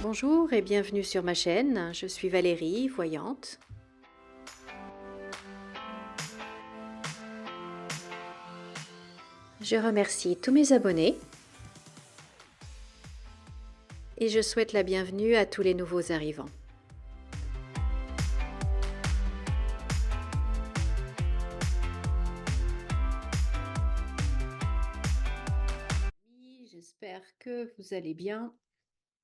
Bonjour et bienvenue sur ma chaîne. Je suis Valérie, voyante. Je remercie tous mes abonnés et je souhaite la bienvenue à tous les nouveaux arrivants. J'espère que vous allez bien.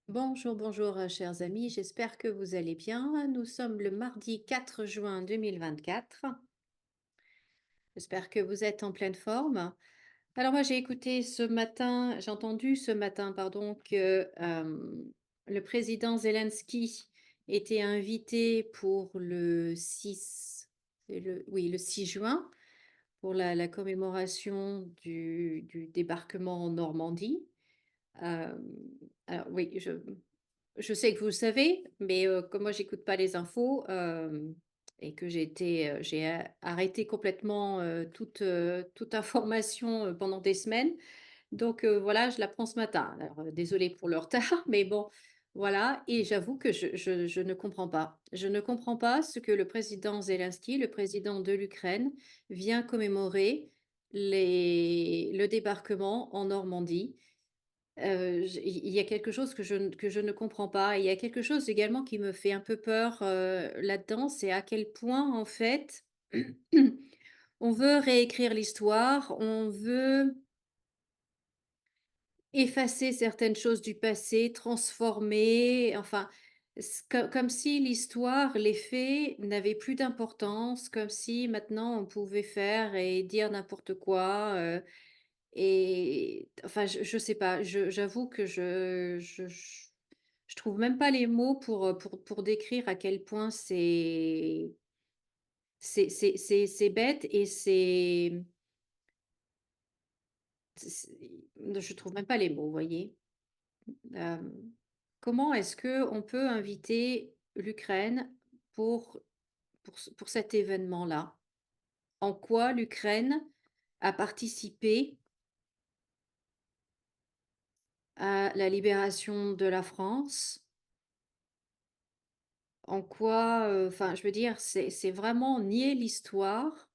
Bonjour, bonjour, chers amis. J'espère que vous allez bien. Nous sommes le mardi 4 juin 2024. J'espère que vous êtes en pleine forme. Alors moi, j'ai entendu ce matin, pardon, que le président Zelensky était invité pour le 6, oui, le 6 juin, pour la commémoration du débarquement en Normandie. Euh, alors oui, je sais que vous le savez, mais comme moi j'écoute pas les infos et que j'ai arrêté complètement toute information pendant des semaines. Donc voilà, je l'apprends ce matin. Alors désolée pour le retard, mais bon, voilà. Et j'avoue que je ne comprends pas. Je ne comprends pas ce que le président Zelensky, le président de l'Ukraine, vient commémorer le débarquement en Normandie. Il y a quelque chose que je ne comprends pas. Il y a quelque chose également qui me fait un peu peur, là-dedans, c'est à quel point, en fait, on veut réécrire l'histoire, on veut effacer certaines choses du passé, transformer, enfin, comme si l'histoire, les faits n'avaient plus d'importance, comme si maintenant on pouvait faire et dire n'importe quoi, et enfin, je sais pas, j'avoue que je trouve même pas les mots pour décrire à quel point c'est bête et je trouve même pas les mots, vous voyez? Hem, Comment est-ce que on peut inviter l'Ukraine pour pour cet événement-là? En quoi l'Ukraine a participé à la libération de la France? En quoi, enfin, je veux dire, c'est vraiment nier l'histoire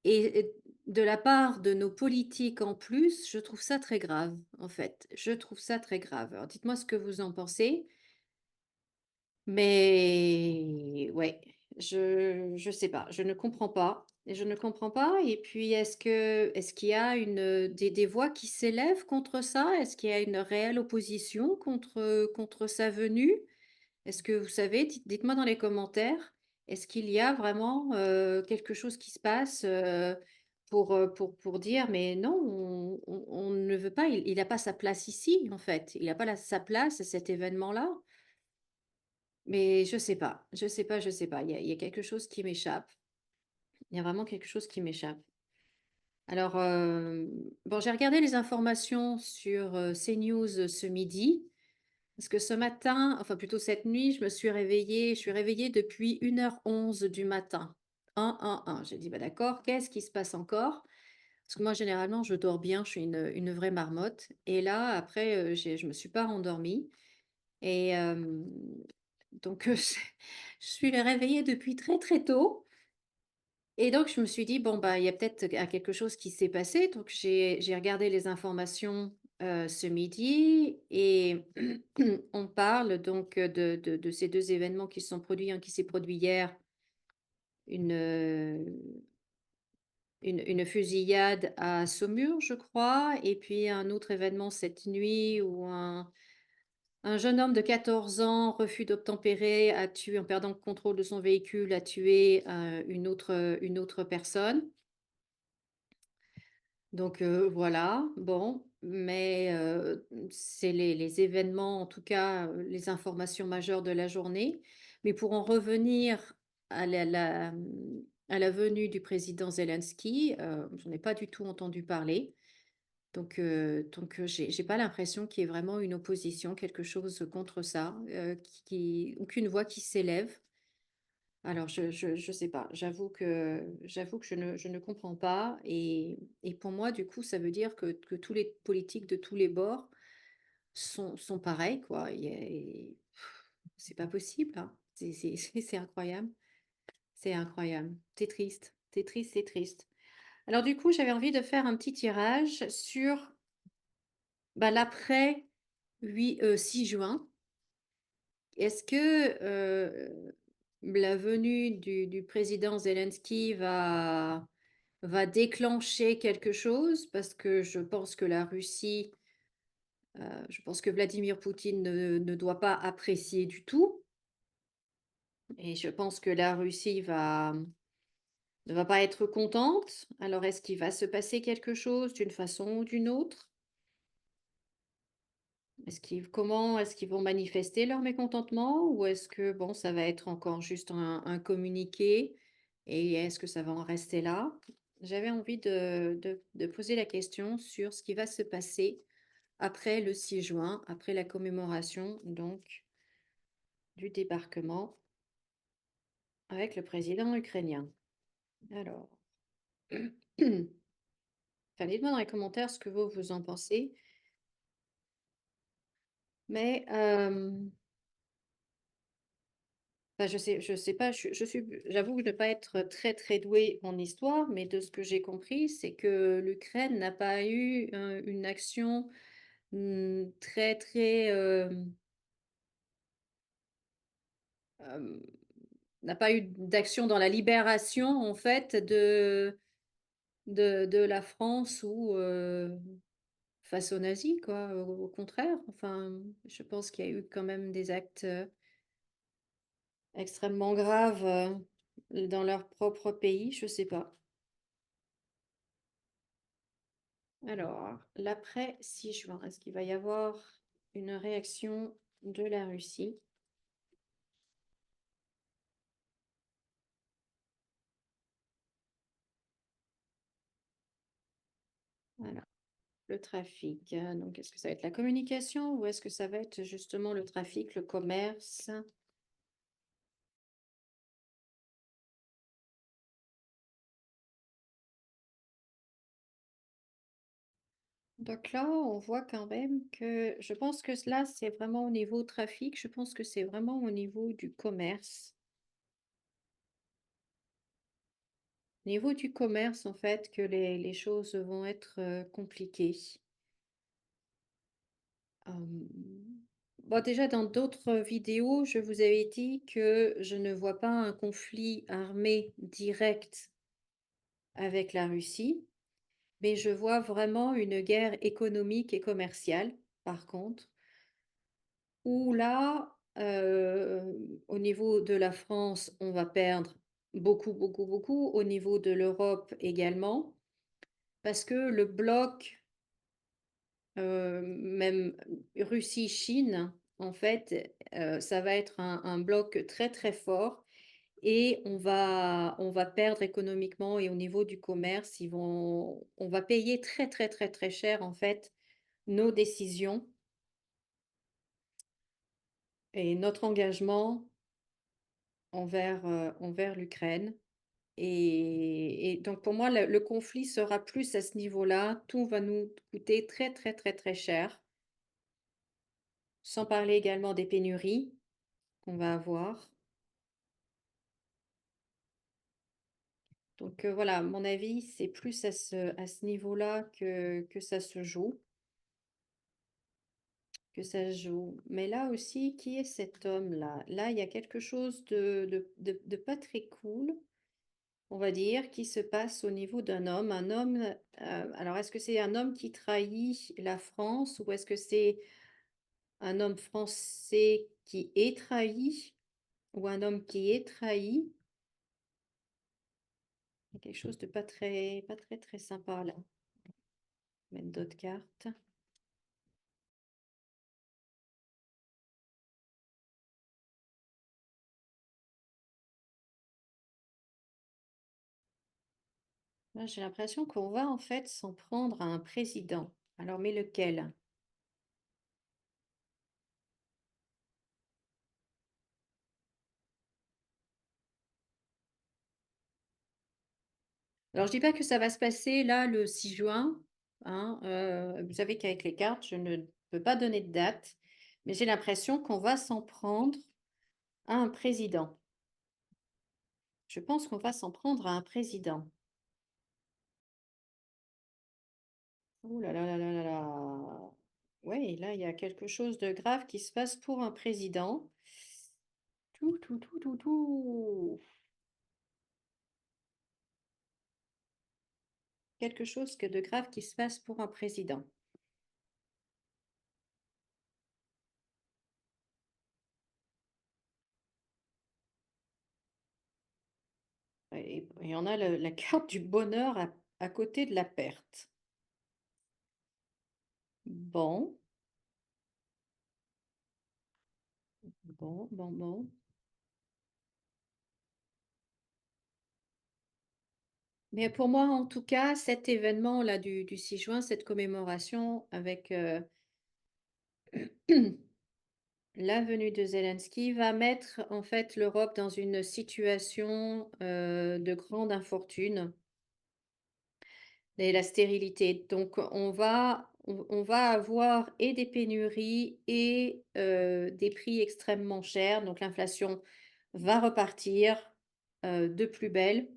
et de la part de nos politiques en plus, je trouve ça très grave, en fait. Je trouve ça très grave. Alors dites-moi ce que vous en pensez, mais ouais, je sais pas, je ne comprends pas. Je ne comprends pas et puis est-ce qu'il y a des voix qui s'élèvent contre ça? Est-ce qu'il y a une réelle opposition contre sa venue? Est-ce que vous savez? Dites-moi dans les commentaires, est-ce qu'il y a vraiment, quelque chose qui se passe, pour dire: «Mais non, on ne veut pas, il a pas sa place ici, en fait. Il a pas sa place à cet événement-là». Mais je sais pas, je sais pas, je sais pas. Il y a quelque chose qui m'échappe. Il y a vraiment quelque chose qui m'échappe. Alors, bon, j'ai regardé les informations sur, CNews, ce midi. Parce que ce matin, enfin plutôt cette nuit, je suis réveillée depuis 1h11 du matin. J'ai dit: «Bah, d'accord, qu'est-ce qui se passe encore?» Parce que moi généralement je dors bien, je suis une vraie marmotte et là après, je me suis pas rendormie et donc je suis réveillée depuis très, très tôt et donc je me suis dit: «Bon, bah, il y a peut-être quelque chose qui s'est passé». Donc j'ai regardé les informations, ce midi et on parle donc, de ces 2 événements qui se sont produits. Un qui s'est produit hier, une, une fusillade à Saumur, je crois, et puis un autre événement cette nuit où un jeune homme de 14 ans, refus d'obtempérer, a tué en perdant le contrôle de son véhicule, a tué, une autre personne. Donc voilà, bon, mais c'est les événements, en tout cas, les informations majeures de la journée. Mais pour en revenir à la venue du président Zelensky, j'en ai pas du tout entendu parler. Donc j'ai pas l'impression qu'il y ait vraiment une opposition, quelque chose contre ça, qui aucune voix qui s'élève. Alors je sais pas, j'avoue que je ne comprends pas et pour moi, du coup, ça veut dire que tous les politiques de tous les bords sont pareils, quoi. C'est pas possible, hein. C'est incroyable, c'est incroyable. C'est triste, c'est triste, c'est triste. Alors du coup, j'avais envie de faire un petit tirage sur, bah, l'après 6 juin. Est-ce que, la venue du président Zelensky va déclencher quelque chose? Parce que je pense que Vladimir Poutine ne doit pas apprécier du tout et je pense que la Russie ne va pas être contente. Alors est-ce qu'il va se passer quelque chose d'une façon ou d'une autre? Comment est-ce qu'ils vont manifester leur mécontentement? Ou est-ce que, bon, ça va être encore juste un communiqué et est-ce que ça va en rester là? J'avais envie de poser la question sur ce qui va se passer après le 6 juin, après la commémoration donc du débarquement avec le président ukrainien. Alors, enfin, dites-moi dans les commentaires ce que vous en pensez. Mais, bah, je sais pas, j'avoue ne pas être très, très douée en histoire, mais de ce que j'ai compris, c'est que l'Ukraine n'a pas eu, une action, très, très, hem, n'a pas eu d'action dans la libération, en fait, de la France ou, face aux nazis, quoi, au contraire. Enfin, je pense qu'il y a eu quand même des actes, extrêmement graves, dans leur propre pays, je sais pas. Alors, l'après 6 juin, est-ce qu'il va y avoir une réaction de la Russie? Voilà, le trafic. Donc, est-ce que ça va être la communication ou est-ce que ça va être justement le trafic, le commerce? Donc là, on voit quand même que je pense que là, c'est vraiment au niveau trafic, je pense que c'est vraiment au niveau du commerce. Au niveau du commerce, en fait, que les choses vont être compliquées. Bon, déjà, dans d'autres vidéos, je vous avais dit que je ne vois pas un conflit armé direct avec la Russie, mais je vois vraiment une guerre économique et commerciale, par contre, où là, au niveau de la France, on va perdre beaucoup, beaucoup, beaucoup, au niveau de l'Europe également, parce que le bloc, même Russie-Chine, en fait, ça va être un bloc très, très fort et on va perdre économiquement et au niveau du commerce, on va payer très, très, très, très cher, en fait, nos décisions et notre engagement envers l'Ukraine et donc pour moi, le conflit sera plus à ce niveau-là. Tout va nous coûter très, très, très, très cher, sans parler également des pénuries qu'on va avoir. Donc, voilà, à mon avis, c'est plus à ce niveau-là que ça se joue Mais là aussi, qui est cet homme-là? Là, il y a quelque chose de pas très cool, on va dire, qui se passe au niveau d'un homme. Alors est-ce que c'est un homme qui trahit la France ou est-ce que c'est un homme français qui est trahi ou un homme qui est trahi? Il y a quelque chose de pas très, très sympa là. Mettre d'autres cartes. Moi, j'ai l'impression qu'on va en fait s'en prendre à un président. Alors, mais lequel? Alors, je dis pas que ça va se passer là le 6 juin, hein. Vous savez qu'avec les cartes, je ne Je peux pas donner de date, mais j'ai l'impression qu'on va s'en prendre à un président. Je pense qu'on va s'en prendre à un président. Ouh là là là là là là. Ouais, là, il y a quelque chose de grave qui se passe pour un président. Tout, tout, tout, tout, tout. Quelque chose que de grave qui se passe pour un président. Et on a la carte du bonheur à côté de la perte. Bon, bon, bon, bon. Mais pour moi, en tout cas, cet événement-là du 6 juin, cette commémoration avec la venue de Zelensky va mettre en fait l'Europe dans une situation de grande infortune et la stérilité. Donc on va avoir et des pénuries et des prix extrêmement chers. Donc l'inflation va repartir de plus belle.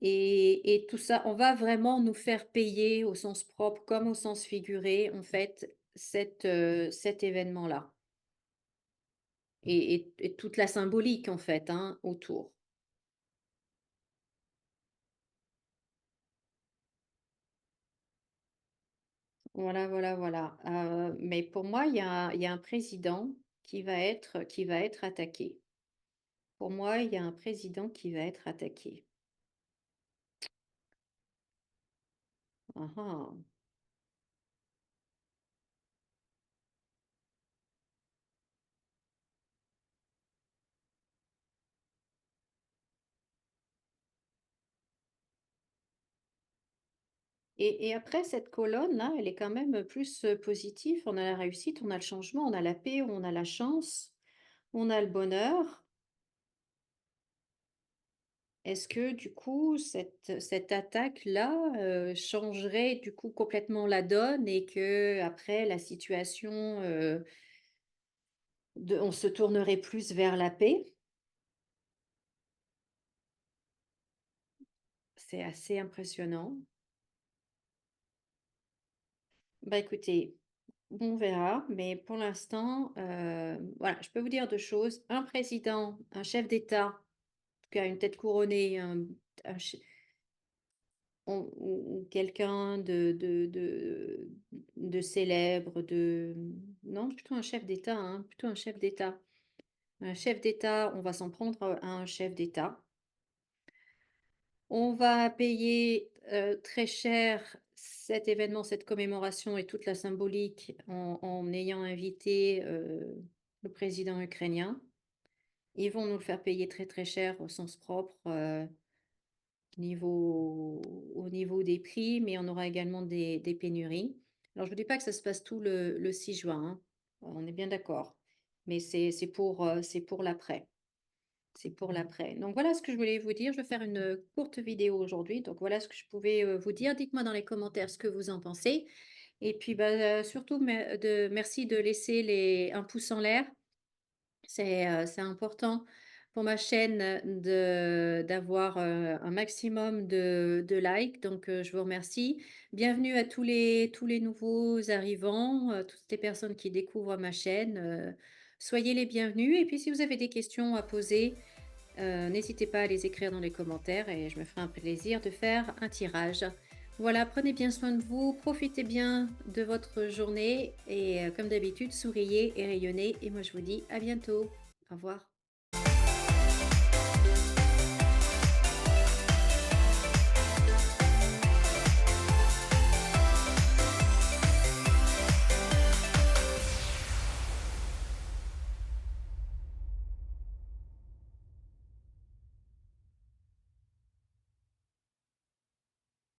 Et tout ça, on va vraiment nous faire payer au sens propre comme au sens figuré, en fait, cet événement-là et toute la symbolique, en fait, hein, autour. Voilà, voilà, voilà. Mais pour moi, il y a un président qui va être attaqué. Pour moi, il y a un président qui va être attaqué. Ah ah. Et après cette colonne-là, elle est quand même plus, positive. On a la réussite, on a le changement, on a la paix, on a la chance, on a le bonheur. Est-ce que du coup, cette attaque-là, changerait du coup complètement la donne et que après la situation, on se tournerait plus vers la paix? C'est assez impressionnant. Bah, écoutez, on verra, mais pour l'instant, voilà, je peux vous dire 2 choses. Un président, un chef d'État qui a une tête couronnée, un ch ou quelqu'un de célèbre, non, plutôt un chef d'État, hein, plutôt un chef d'État. Un chef d'État, on va s'en prendre à un chef d'État. On va payer, très cher cet événement, cette commémoration et toute la symbolique en ayant invité, le président ukrainien. Ils vont nous le faire payer très, très cher au sens propre, niveau au niveau des prix, mais on aura également des pénuries. Alors je ne vous dis pas que ça se passe tout le 6 juin, hein, on est bien d'accord. Mais c'est pour l'après. C'est pour l'après. Donc voilà ce que je voulais vous dire. Je vais faire une courte vidéo aujourd'hui. Donc voilà ce que je pouvais, vous dire. Dites-moi dans les commentaires ce que vous en pensez et puis, bah, surtout merci de laisser un pouce en l'air. C'est important pour ma chaîne d'avoir, un maximum de likes, donc je vous remercie. Bienvenue à tous les nouveaux arrivants, toutes les personnes qui découvrent ma chaîne, soyez les bienvenus et puis si vous avez des questions à poser, n'hésitez pas à les écrire dans les commentaires et je me ferai un plaisir de faire un tirage. Voilà, prenez bien soin de vous, profitez bien de votre journée et comme d'habitude, souriez et rayonnez et moi je vous dis à bientôt. Au revoir.